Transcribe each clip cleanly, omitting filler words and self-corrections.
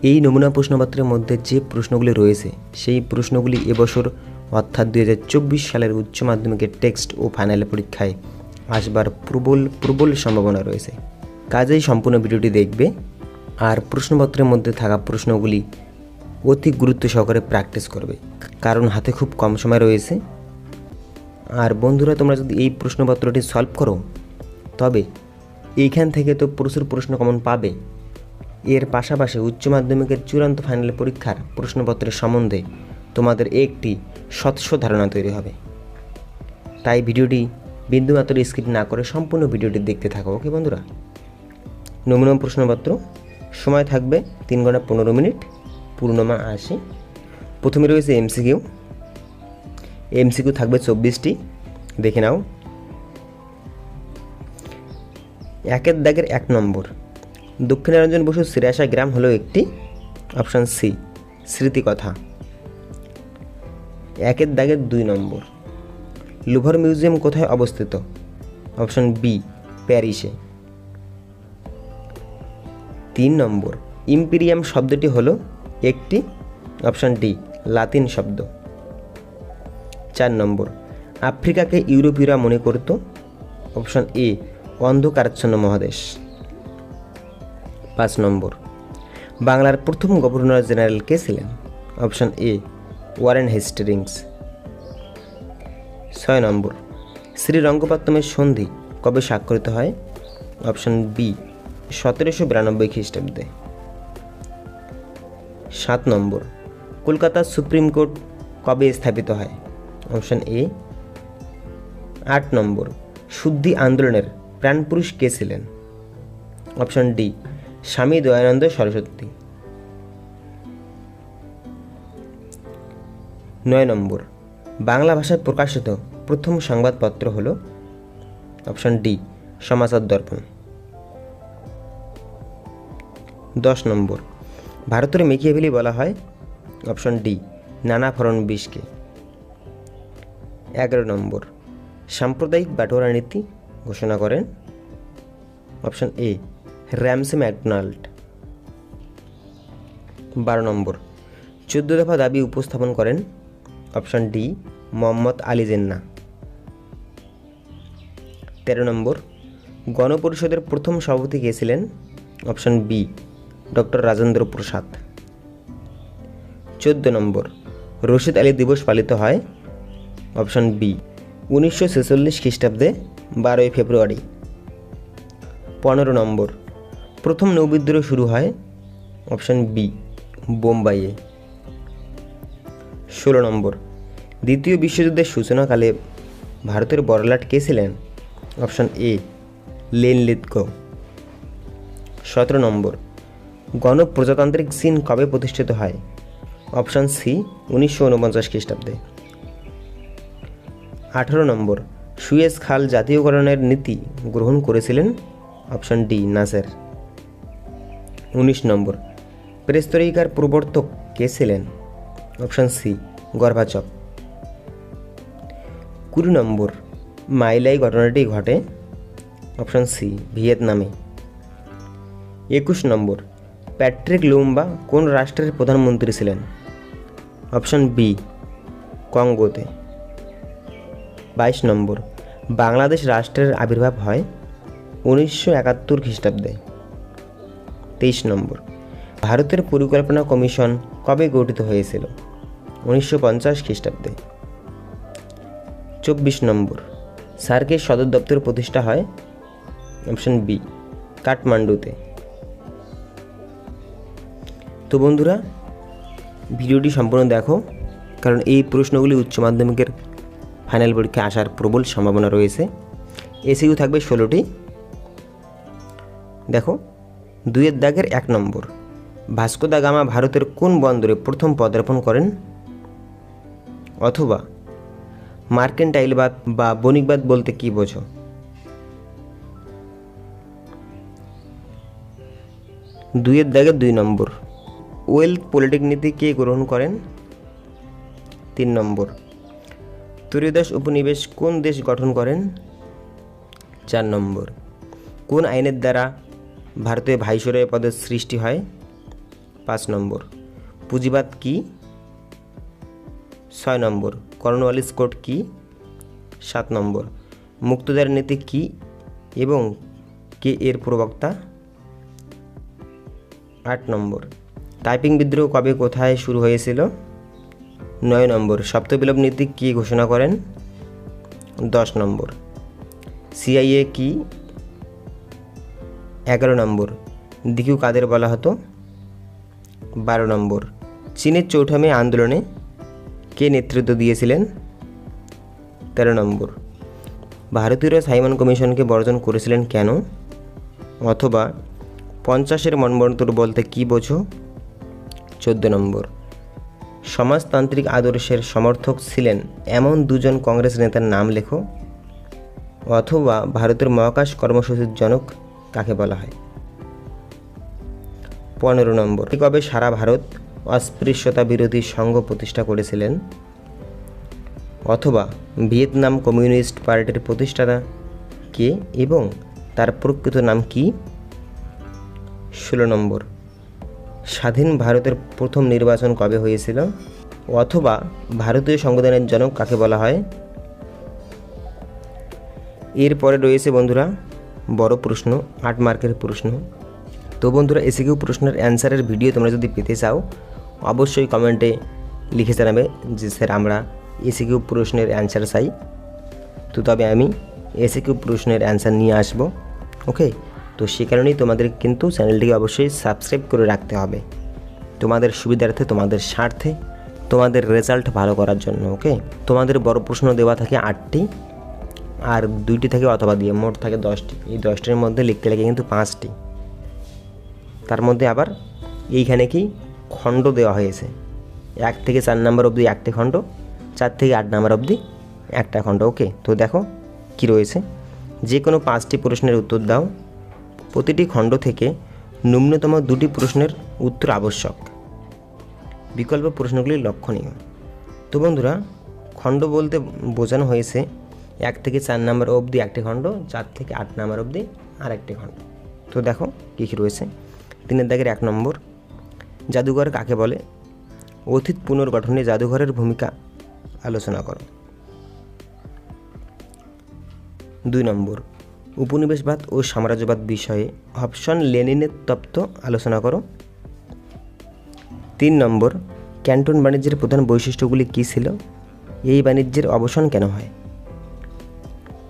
এই নমুনা প্রশ্নপত্রের মধ্যে যে প্রশ্নগুলি রয়েছে সেই প্রশ্নগুলি এবছর অর্থাৎ 2024 সালের উচ্চ মাধ্যমিকের টেক্সট ও ফাইনাল পরীক্ষায় আসবার প্রবল সম্ভাবনা রয়েছে। কাজেই সম্পূর্ণ ভিডিওটি দেখবে আর প্রশ্নপত্রের মধ্যে থাকা প্রশ্নগুলি অতি গুরুত্ব সহকারে প্র্যাকটিস করবে, কারণ হাতে খুব কম সময় রয়েছে। আর বন্ধুরা, তোমরা যদি এই প্রশ্নপত্রটি সলভ করো তবে এইখান থেকে তো প্রচুর প্রশ্ন কমন পাবে। এর পাশাপাশি উচ্চ মাধ্যমিকের চূড়ান্ত ফাইনাল পরীক্ষার প্রশ্নপত্রের সম্বন্ধে তোমাদের একটি স্বচ্ছ ধারণা তৈরি হবে। তাই ভিডিওটি বিন্দুমাত্র স্কিপ না করে সম্পূর্ণ ভিডিওটি দেখতে থাকো। ওকে বন্ধুরা, নমুনা প্রশ্নপত্র, সময় থাকবে 3 ঘন্টা 15 মিনিট, পূর্ণমান 80। প্রথমে রয়েছে এমসিকিউ থাকবে 24টি, দেখে নাও। 1 দাগের 1 নম্বর, দক্ষিণারঞ্জন বসুর সিরাসা গ্রাম হলো একটি, অপশান সি স্মৃতিকথা। 1 দাগের 2 নম্বর, লুভর মিউজিয়াম কোথায় অবস্থিত, অপশান বি প্যারিসে। 3 নম্বর, ইম্পিরিয়াম শব্দটি হলো একটি, অপশান ডি লাতিন শব্দ। 4 নম্বর, আফ্রিকাকে ইউরোপীয়রা মনে করত, অপশান এ অন্ধকারাচ্ছন্ন মহাদেশ। 5 নম্বর, বাংলার প্রথম গভর্নর জেনারেল কে ছিলেন, অপশান এ ওয়ারেন হেস্টিংস। 6 নম্বর, শ্রীরঙ্গপত্তমের সন্ধি কবে স্বাক্ষরিত হয়, অপশান বি 1792 খ্রিস্টাব্দে। 7 নম্বর, কলকাতার সুপ্রিম কোর্ট কবে স্থাপিত হয়, অপশান এ। 8 নম্বর, শুদ্ধি আন্দোলনের প্রাণপুরুষ কে ছিলেন, অপশান ডি স্বামী দয়ানন্দ সরস্বতী। 9 নম্বর, বাংলা ভাষায় প্রকাশিত প্রথম সংবাদপত্র হল, অপশান ডি সমাচার দর্পণ। 10 নম্বর, ভারতের মেকিয়াভেলি বলা হয়, অপশান ডি নানা ফড়নবিশকে। 11 নম্বর, সাম্প্রদায়িক বাটোয়ারা নীতি ঘোষণা করেন, অপশান এ র্যামসে ম্যাকডোনাল্ড। 12 নম্বর, 14 দফা দাবি উপস্থাপন করেন, অপশান ডি মোহাম্মদ আলী জিন্নাহ। 13 নম্বর, গণপরিষদের প্রথম সভাপতি কে ছিলেন, option B doctor Rajendra Prasad. 14 নম্বর, রশিদ আলী দিবস পালিত হয়, অপশান বি 1946 খ্রিস্টাব্দে 12 ফেব্রুয়ারি। 15 নম্বর, প্রথম নৌবিদ্রোহ শুরু হয়, অপশান বি বোম্বাইয়ে। 16 নম্বর, দ্বিতীয় বিশ্বযুদ্ধের সূচনাকালে ভারতের বড়লাট কে ছিলেন, অপশান এ লেন লিতগো। 17 নম্বর, গণপ্রজাতান্ত্রিক চীন কবে প্রতিষ্ঠিত হয়, অপশান সি 1949 খ্রিস্টাব্দে। 18 নম্বর, সুয়েজ খাল জাতীয়করণের নীতি গ্রহণ করেছিলেন, অপশান ডি নাসের। 19 নম্বর, পেরেস্ত্রয়িকার প্রবর্তক কে ছিলেন, অপশান সি গর্বাচভ। 20 নম্বর, মাইলাই ঘটনাটি ঘটে, অপশান সি ভিয়েতনামে। 21 নম্বর, প্যাট্রিক লুম্বা কোন রাষ্ট্রের প্রধানমন্ত্রী ছিলেন, অপশান বি কঙ্গোতে। 22 নম্বর, বাংলাদেশ রাষ্ট্রের আবির্ভাব হয় 1971 খ্রিস্টাব্দে। 23 নম্বর, ভারতের পরিকল্পনা কমিশন কবে গঠিত হয়েছিল, 1950 খ্রিস্টাব্দে। 24 নম্বর, সার্কের সদর দপ্তর প্রতিষ্ঠা হয়, অপশান বি কাঠমান্ডুতে। তো বন্ধুরা, ভিডিওটি সম্পূর্ণ দেখো, কারণ এই প্রশ্নগুলি উচ্চ মাধ্যমিকের ফাইনাল পরীক্ষায় আসার প্রবল সম্ভাবনা রয়েছে। এসিকিউ থাকবে 16টি। দেখো, 2 দাগের 1 নম্বর, ভাস্কো দা গামা ভারতের কোন বন্দরে প্রথম পদার্পণ করেন, অথবা মার্কেন্টাইলবাদ বা বণিকবাদ বলতে কি বোঝো। 2 দাগের 2 নম্বর, ওয়েলথ পলিটিক নীতি কে গ্রহণ করেন। 3 নম্বর, ত্রয়োদশ উপনিবেশ কোন দেশ গঠন করেন। 4 নম্বর, কোন আইনের দ্বারা ভারতে ভাইসরয় পদের সৃষ্টি হয়। 5 নম্বর পুঁজিবাদ কি? 6 নম্বর কর্নওয়ালিস কোড কি? 7 নম্বর মুক্তদার নীতি কি এবং কে এর প্রবক্তা? 8 নম্বর টাইপিং বিদ্রোহ কবে কোথায় শুরু হয়েছিল? 9 নম্বর সপ্তবিপ্লব নীতি কি ঘোষণা করেন? 10 নম্বর সিআইএ কি? 11 নম্বর দিকিউ কাদের বলা হতো? 12 নম্বর চীনের চৌঠা মে আন্দোলনে কে নেতৃত্ব দিয়েছিলেন? 13 নম্বর ভারতীয়রা সাইমন কমিশনকে বর্জন করেছিলেন কেন? অথবা 50-এর মনবন্তর বলতে কি বোঝো? 14 নম্বর সমাজতান্ত্রিক আদর্শের সমর্থক ছিলেন এমন দুজন কংগ্রেস নেতার নাম লেখো। অথবা ভারতের মহাকাশ কর্মসূচির জনক কাকে বলা হয়? 15 নম্বর কবে সারা ভারত অস্পৃশ্যতা বিরোধী সংঘ প্রতিষ্ঠা করেছিলেন? অথবা ভিয়েতনাম কমিউনিস্ট পার্টির প্রতিষ্ঠাতা কে এবং তার প্রকৃত নাম কি? 16 নম্বর স্বাধীন ভারতের প্রথম নির্বাচন কবে হয়েছিল? অথবা ভারতীয় সংবিধানের জনক কাকে বলা হয়? এরপরে রয়েছে বন্ধুরা বড় প্রশ্ন, 8 মার্কের প্রশ্ন। তো বন্ধুরা এসিকিউ প্রশ্নের অ্যান্সারের ভিডিও তোমরা যদি পেতে চাও অবশ্যই কমেন্টে লিখে জানাবে যে স্যার আমরা এসিকিউ প্রশ্নের অ্যান্সার চাই। তো তবে আমি এসিকিউ প্রশ্নের অ্যান্সার নিয়ে আসব। ওকে, তো সে কারণেই তোমাদের কিন্তু চ্যানেলটিকে অবশ্যই সাবস্ক্রাইব করে রাখতে হবে, তোমাদের সুবিধার্থে, তোমাদের স্বার্থে, তোমাদের রেজাল্ট ভালো করার জন্য। ওকে, তোমাদের বড় প্রশ্ন দেওয়া থাকে 8টি আর 2টি থাকে অথবা দিয়ে, মোট থাকে 10টি। এই 10টির মধ্যে লিখতে লাগে কিন্তু 5টি। তার মধ্যে আবার এইখানে কি খণ্ড দেওয়া হয়েছে, 1 থেকে 4 নম্বর অবধি 1টি খণ্ড, 4 থেকে 8 নম্বর অবধি 1টা খণ্ড। ওকে, তো দেখো কি রয়েছে, যে কোনো 5টি প্রশ্নের উত্তর দাও। প্রতিটি খণ্ড থেকে ন্যূনতম 2টি প্রশ্নের উত্তর আবশ্যক। বিকল্প প্রশ্নগুলি লক্ষণীয়। তো বন্ধুরা খণ্ড বলতে বোঝানো হয়েছে 1 থেকে 4 নম্বর অবধি 1টি খণ্ড, 4 থেকে 8 নম্বর অবধি আরেকটি খণ্ড। তো দেখো কী কী রয়েছে। 3 দাগের 1 নম্বর জাদুঘর কাকে বলে? অতীত পুনর্গঠনে জাদুঘরের ভূমিকা আলোচনা করো। 2 নম্বর উপনিবেশবাদ ও সাম্রাজ্যবাদ বিষয়ে হবসন লেনিনের তত্ত্ব আলোচনা করো। 3 নম্বর ক্যান্টন বাণিজ্যের প্রধান বৈশিষ্ট্যগুলি কী ছিল? এই বাণিজ্যের অবসান কেন হয়?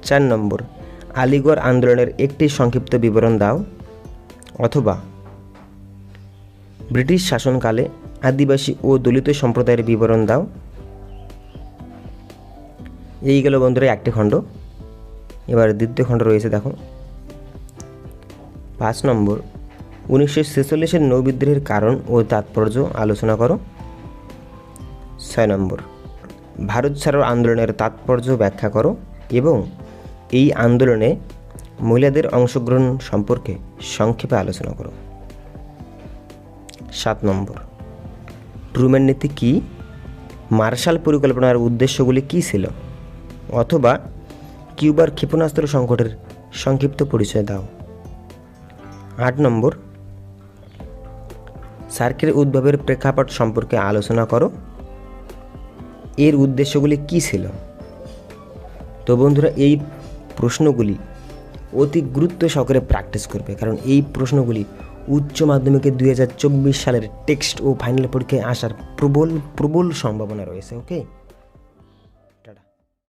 4 নম্বর আলিগড় আন্দোলনের একটি সংক্ষিপ্ত বিবরণ দাও। অথবা ব্রিটিশ শাসনকালে আদিবাসী ও দলিত সম্প্রদায়ের বিবরণ দাও। এই গেল বন্ধুরা 1টি খণ্ড। এবার 2য় খণ্ড রয়েছে, দেখো 5 নম্বর 1946-এর নৌবিদ্রোহের কারণ ও তাৎপর্য আলোচনা করো। 6 নম্বর ভারত ছাড়ো আন্দোলনের তাৎপর্য ব্যাখ্যা করো এবং এই আন্দোলনে মহিলাদের অংশগ্রহণ সম্পর্কে সংক্ষেপে আলোচনা করো। 7 নম্বর ট্রুম্যান নীতি কী? মার্শাল পরিকল্পনার উদ্দেশ্যগুলি কী ছিল? অথবা কিউবার ক্ষেপণাস্ত্র সংকটের সংক্ষিপ্ত পরিচয় দাও। 8 নম্বর সার্কের উদ্ভবের প্রেক্ষাপট সম্পর্কে আলোচনা করো। এর উদ্দেশ্যগুলি কী ছিল? তো বন্ধুরা এই প্রশ্নগুলি অতি গুরুত্ব সহকারে প্র্যাকটিস করবে, কারণ এই প্রশ্নগুলি উচ্চ মাধ্যমিকে 2024 সালের টেক্সট ও ফাইনাল পরীক্ষায় আসার প্রবল সম্ভাবনা রয়েছে। ওকে।